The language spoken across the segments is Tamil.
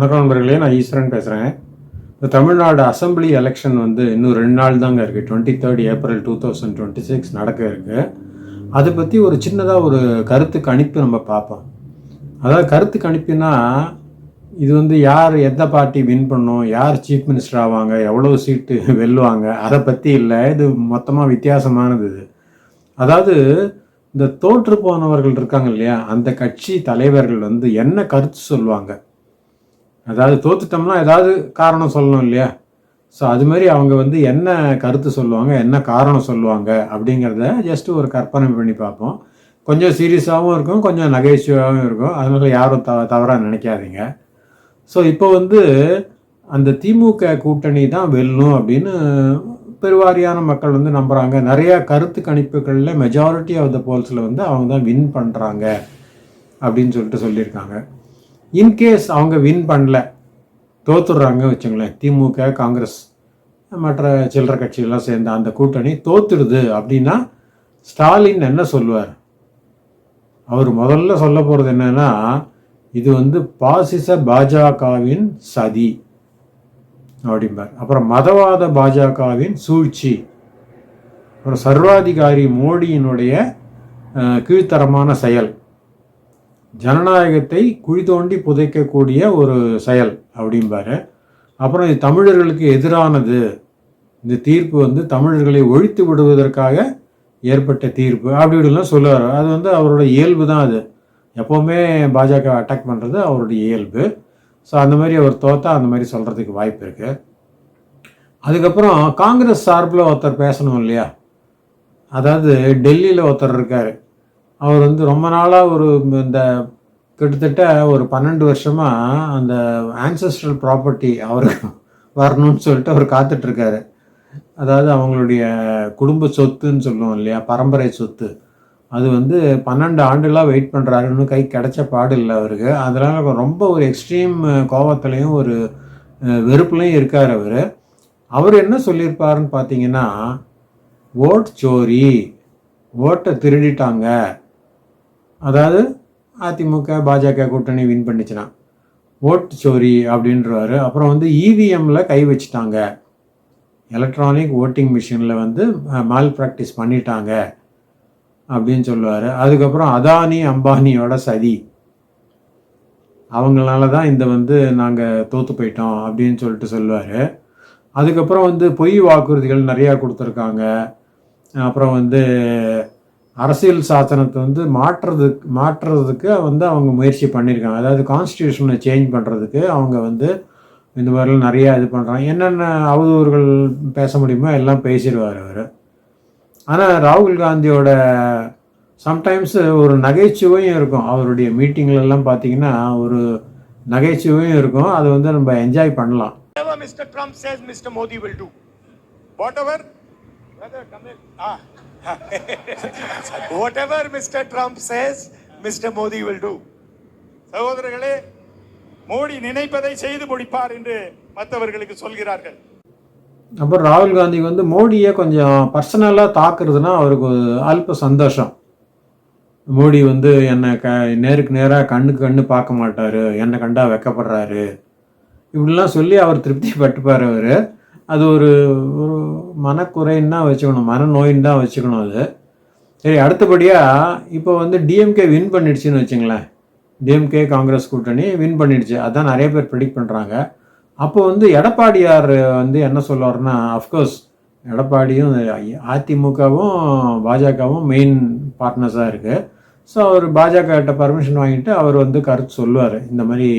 வணக்கம் நண்பர்களே, நான் ஈஸ்வரன் பேசுகிறேன். இப்போ தமிழ்நாடு அசம்பிளி எலெக்ஷன் வந்து இன்னும் 2 நாள் தாங்க இருக்குது. 23rd April 2026 நடக்க இருக்குது. அதை பற்றி ஒரு சின்னதாக ஒரு கருத்து கணிப்பு நம்ம பார்ப்போம். அதாவது கருத்து கணிப்புனா, இது வந்து யார் எந்த பார்ட்டி வின் பண்ணும், யார் சீஃப் மினிஸ்டர் ஆவாங்க, எவ்வளோ சீட்டு வெல்லுவாங்க, அதை பற்றி இல்லை. இது மொத்தமாக வித்தியாசமானது. இது அதாவது இந்த தோற்று போனவர்கள் இருக்காங்க இல்லையா, அந்த கட்சி தலைவர்கள் வந்து என்ன கருத்து சொல்லுவாங்க. அதாவது தோத்துட்டோம்னா ஏதாவது காரணம் சொல்லணும் இல்லையா. ஸோ அது மாதிரி அவங்க வந்து என்ன கருத்து சொல்லுவாங்க, என்ன காரணம் சொல்லுவாங்க அப்படிங்கிறத ஜஸ்ட்டு ஒரு கற்பனை பண்ணி பார்ப்போம். கொஞ்சம் சீரியஸாகவும் இருக்கும், கொஞ்சம் நகைச்சுவையாகவும் இருக்கும். அதனால யாரும் தவறாக நினைக்காதீங்க. ஸோ இப்போ வந்து அந்த திமுக கூட்டணி தான் வெல்லும் அப்படின்னு பெருவாரியான மக்கள் வந்து நம்புகிறாங்க. நிறையா கருத்து கணிப்புகளில் மெஜாரிட்டி ஆஃப் த போல்ஸில் வந்து அவங்க தான் வின் பண்ணுறாங்க அப்படின்னு சொல்லியிருக்காங்க. இன்கேஸ் அவங்க வின் பண்ணல, தோத்துடுறாங்க வச்சுங்களேன், திமுக காங்கிரஸ் மற்ற சில்லற கட்சிகள்லாம் சேர்ந்த அந்த கூட்டணி தோத்துடுது அப்படின்னா ஸ்டாலின் என்ன சொல்லுவார்? அவர் முதல்ல சொல்ல போகிறது என்னன்னா, இது வந்து பாசிச பாஜகவின் சதி அப்படிம்பார். அப்புறம் மதவாத பாஜகவின் சூழ்ச்சி, அப்புறம் சர்வாதிகாரி மோடியினுடைய கீழ்த்தரமான செயல், ஜனநாயகத்தை குழி தோண்டி புதைக்கக்கூடிய ஒரு செயல் அப்படிம்பாரு. அப்புறம் இது தமிழர்களுக்கு எதிரானது, இந்த தீர்ப்பு வந்து தமிழர்களை ஒழித்து விடுவதற்காக ஏற்பட்ட தீர்ப்பு அப்படி இப்படிலாம் சொல்லுவார். அது வந்து அவரோட இயல்பு தான். அது எப்போவுமே பாஜக அட்டாக் பண்ணுறது அவருடைய இயல்பு. ஸோ அந்த மாதிரி அவர் தோத்தா அந்த மாதிரி சொல்கிறதுக்கு வாய்ப்பு இருக்குது. அதுக்கப்புறம் காங்கிரஸ் சார்பில் ஒருத்தர் பேசணும் இல்லையா. அதாவது டெல்லியில் ஒருத்தர் இருக்கார். அவர் வந்து ரொம்ப நாளாக இந்த கிட்டத்தட்ட ஒரு 12 வருஷமாக அந்த ஆன்செஸ்ட்ரல் ப்ராப்பர்ட்டி அவருக்கு வரணும்னு சொல்லிட்டு அவர் காத்துட்ருக்காரு. அதாவது அவங்களுடைய குடும்ப சொத்துன்னு சொல்லுவோம் இல்லையா, பரம்பரை சொத்து, அது வந்து 12 ஆண்டுகளாக வெயிட் பண்ணுறாருன்னு கை கிடைச்ச பாடு இல்லை அவருக்கு. அதனால் ரொம்ப ஒரு எக்ஸ்ட்ரீம் கோபத்துலேயும் ஒரு வெறுப்புலையும் இருக்கார் அவர். அவர் என்ன சொல்லியிருப்பாருன்னு பார்த்தீங்கன்னா, ஓட் சோரி, ஓட்டை திருடிட்டாங்க. அதாவது அதிமுக பாஜக கூட்டணி வின் பண்ணிச்சுன்னா ஓட்டு சோரி அப்படின்றவாரு. அப்புறம் வந்து இவிஎம்மில் கை வச்சுட்டாங்க, எலக்ட்ரானிக் ஓட்டிங் மிஷினில் வந்து மால் ப்ராக்டிஸ் பண்ணிட்டாங்க அப்படின்னு சொல்லுவார். அதுக்கப்புறம் அதானி அம்பானியோட சதி, அவங்களால தான் இந்த வந்து நாங்கள் தோற்று போயிட்டோம் அப்படின்னு சொல்லிட்டு சொல்லுவார். அதுக்கப்புறம் வந்து பொய் வாக்குறுதிகள் நிறையா கொடுத்துருக்காங்க. அப்புறம் வந்து அரசியல் சாசனத்தை வந்து மாற்றுறதுக்கு வந்து அவங்க முயற்சி பண்ணியிருக்காங்க. அதாவது கான்ஸ்டியூஷனை சேஞ்ச் பண்ணுறதுக்கு அவங்க வந்து இந்த மாதிரிலாம் நிறையா இது பண்ணுறாங்க. என்னென்ன அவதூறுகள் பேச முடியுமோ எல்லாம் பேசிடுவார் அவர். ஆனால் ராகுல் காந்தியோட சம்டைம்ஸ் ஒரு நகைச்சுவையும் இருக்கும். அவருடைய மீட்டிங்லெல்லாம் பார்த்தீங்கன்னா ஒரு நகைச்சுவையும் இருக்கும். அதை வந்து நம்ம என்ஜாய் பண்ணலாம். Mr. Trump says Mr. Modi will do. Whatever whatever Mr. Trump says Mr. Modi will do. சகோதரர்களே, மோடி நினைப்பதை செய்து முடிப்பார் என்று மற்றவர்களுக்கு சொல்கிறார்கள். அப்புறம் ராகுல் காந்தி வந்து மோடியை கொஞ்சம் பர்சனலாக தாக்குறதுனா அவருக்கு அல்ப சந்தோஷம். மோடி வந்து என்னை நேருக்கு நேராக கண்ணுக்கு கண்ணு பார்க்க மாட்டார், என்னை கண்டா வெக்கப்படுறாரு, இப்படிலாம் சொல்லி அவர் திருப்தி பட்டுப்பார் அவர். அது ஒரு ஒரு மனக்குறைன்னு தான் வச்சுக்கணும், மனநோயின்னு தான் வச்சுக்கணும் அது. சரி, அடுத்தபடியாக இப்போ வந்து டிஎம்கே வின் பண்ணிடுச்சுன்னு வச்சுங்களேன். டிஎம்கே காங்கிரஸ் கூட்டணி வின் பண்ணிடுச்சு, அதான் நிறைய பேர் ப்ரெடிக்ட் பண்ணுறாங்க. அப்போ வந்து எடப்பாடியார் வந்து என்ன சொல்லுவார்னா, அஃப்கோர்ஸ் எடப்பாடியும் அதிமுகவும் பாஜகவும் மெயின் பார்ட்னர்ஸாக இருக்குது. ஸோ அவர் பாஜககிட்ட பர்மிஷன் வாங்கிட்டு அவர் வந்து கருத்து சொல்லுவார். இந்த மாதிரி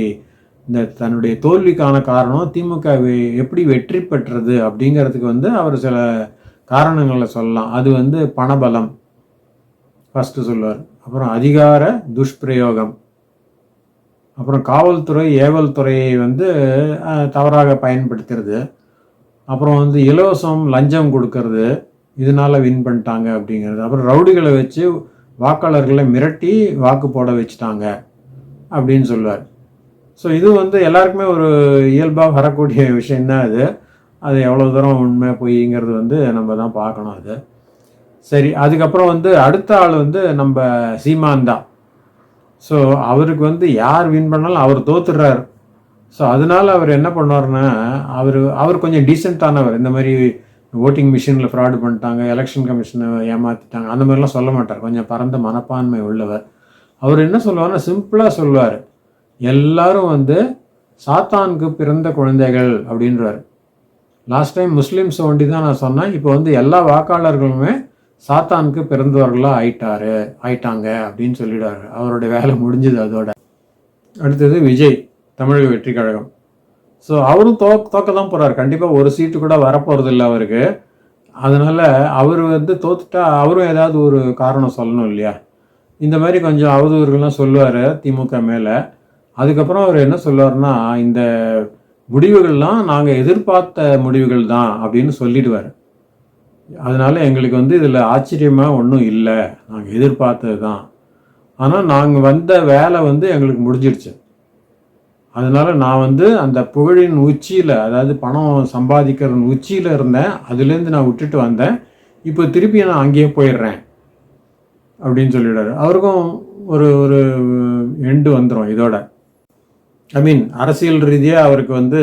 இந்த தன்னுடைய தோல்விக்கான காரணம் திமுக எப்படி வெற்றி பெற்றது அப்படிங்கிறதுக்கு வந்து அவர் சில காரணங்களை சொல்லலாம். அது வந்து பணபலம் ஃபஸ்ட்டு சொல்லுவார். அப்புறம் அதிகார துஷ்பிரயோகம், அப்புறம் காவல்துறை ஏவல் துறையை வந்து தவறாக பயன்படுத்துறது, அப்புறம் வந்து இலவசம் லஞ்சம் கொடுக்கறது, இதனால் வின் பண்ணிட்டாங்க அப்படிங்கிறது, அப்புறம் ரவுடிகளை வச்சு வாக்காளர்களை மிரட்டி வாக்கு போட வச்சுட்டாங்க அப்படின்னு சொல்லுவார். ஸோ இது வந்து எல்லாருக்குமே ஒரு இயல்பாக வரக்கூடிய விஷயந்தான் அது. அது எவ்வளோ தூரம் உண்மை பொய்ங்கிறது வந்து நம்ம தான் பார்க்கணும் அது. சரி, அதுக்கப்புறம் வந்து அடுத்த ஆள் வந்து நம்ம சீமான் தான். ஸோ அவருக்கு வந்து யார் வின் பண்ணாலும் அவர் தோத்துடுறார். ஸோ அதனால அவர் என்ன பண்ணார்னா, அவர் கொஞ்சம் டீசெண்டானவர். இந்த மாதிரி ஓட்டிங் மிஷினில் ஃப்ராடு பண்ணிட்டாங்க, எலெக்ஷன் கமிஷனை ஏமாற்றிட்டாங்க, அந்த மாதிரிலாம் சொல்ல மாட்டார். கொஞ்சம் பரந்த மனப்பான்மை உள்ளவர். அவர் என்ன சொல்லுவார்னா, சிம்பிளாக சொல்லுவார், எல்லாரும் வந்து சாத்தானுக்கு பிறந்த குழந்தைகள் அப்படின்றார். லாஸ்ட் டைம் முஸ்லீம்ஸ் ஒண்டி தான் நான் சொன்னேன். இப்போ வந்து எல்லா வாக்காளர்களுமே சாத்தானுக்கு பிறந்தவர்களாக ஆயிட்டாங்க அப்படின்னு சொல்லிடுவார். அவருடைய வேலை முடிஞ்சுது அதோட. அடுத்தது விஜய், தமிழக வெற்றி கழகம். ஸோ அவரும் தோக்க தான் போகிறார். கண்டிப்பாக ஒரு சீட்டு கூட வரப்போகிறது இல்லை அவருக்கு. அதனால் அவர் வந்து தோத்துட்டா அவரும் ஏதாவது ஒரு காரணம் சொல்லணும் இல்லையா? இந்த மாதிரி கொஞ்சம் அவதூறுகள்லாம் சொல்லுவார் திமுக மேலே. அதுக்கப்புறம் அவர் என்ன சொல்லுவார்னா, இந்த முடிவுகள்லாம் நாங்கள் எதிர்பார்த்த முடிவுகள் தான் அப்படின்னு சொல்லிடுவார். அதனால எங்களுக்கு வந்து இதில் ஆச்சரியமாக ஒன்றும் இல்லை, நாங்கள் எதிர்பார்த்தது தான். ஆனால் நாங்கள் வந்த வேலை வந்து எங்களுக்கு முடிஞ்சிடுச்சு. அதனால நான் வந்து அந்த புகழின் உச்சியில், அதாவது பணம் சம்பாதிக்கிறன் உச்சியில் இருந்தேன். அதுலேருந்து நான் விட்டுட்டு வந்தேன். இப்போ திருப்பி நான் அங்கேயே போயிடுறேன் அப்படின்னு சொல்லிடுறாரு. அவருக்கும் ஒரு ஒரு எண்டு வந்துடும் இதோட. ஐ மீன் அரசியல் ரீதியாக அவருக்கு வந்து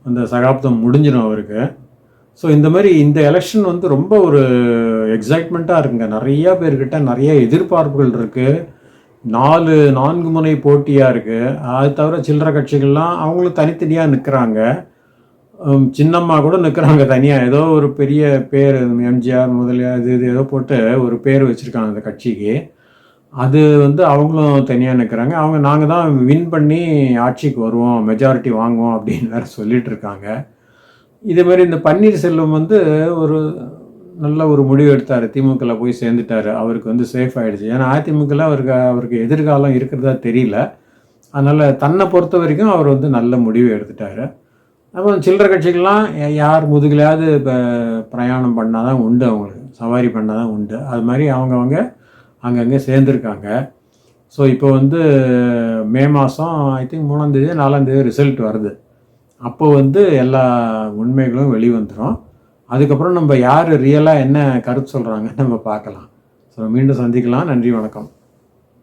அந்த சகாப்தம் முடிஞ்சிடும் அவருக்கு. ஸோ இந்த மாதிரி இந்த எலெக்ஷன் வந்து ரொம்ப ஒரு எக்ஸைட்மெண்ட்டாக இருக்குங்க. நிறையா பேர்கிட்ட நிறைய எதிர்பார்ப்புகள் இருக்குது. 4 முனை போட்டியாக இருக்குது. அது தவிர சில்லறை கட்சிகள்லாம் அவங்களும் தனித்தனியாக நிற்கிறாங்க. சின்னம்மா கூட நிற்கிறாங்க தனியாக. ஏதோ ஒரு பெரிய பேர், எம்ஜிஆர் முதலியார் இது ஏதோ போட்டு ஒரு பேர் வச்சுருக்காங்க அந்த கட்சிக்கு. அது வந்து அவங்களும் தனியாக நிற்கிறாங்க. நாங்கள் தான் வின் பண்ணி ஆட்சிக்கு வருவோம், மெஜாரிட்டி வாங்குவோம் அப்படின்னு வேறு சொல்லிட்டு இருக்காங்க. இதே மாதிரி இந்த பன்னீர்செல்வம் வந்து ஒரு நல்ல ஒரு முடிவு எடுத்தார். திமுகவில் போய் சேர்ந்துட்டார். அவருக்கு வந்து சேஃப் ஆகிடுச்சு. ஏன்னா அதிமுகவில் அவருக்கு எதிர்காலம் இருக்கிறதா தெரியல. அதனால் தன்னை பொறுத்த வரைக்கும் அவர் வந்து நல்ல முடிவு எடுத்துட்டார். அப்புறம் சில்லறை கட்சிகள்லாம் யார் முதுகிலாவது இப்போ பிரயாணம் பண்ணால் தான் உண்டு, அவங்களுக்கு சவாரி பண்ணால் தான் உண்டு. அது மாதிரி அவங்கவுங்க அங்கங்கே சேர்ந்துருக்காங்க. ஸோ இப்போ வந்து மே மாதம் ஐ திங்க் 3ஆம் தேதி 4ஆம் தேதி ரிசல்ட் வருது. அப்போ வந்து எல்லா உண்மைகளும் வெளிவந்துடும். அதுக்கப்புறம் நம்ம யார் ரியலாக என்ன கருத்து சொல்கிறாங்கன்னு நம்ம பார்க்கலாம். ஸோ மீண்டும் சந்திக்கலாம். நன்றி, வணக்கம்.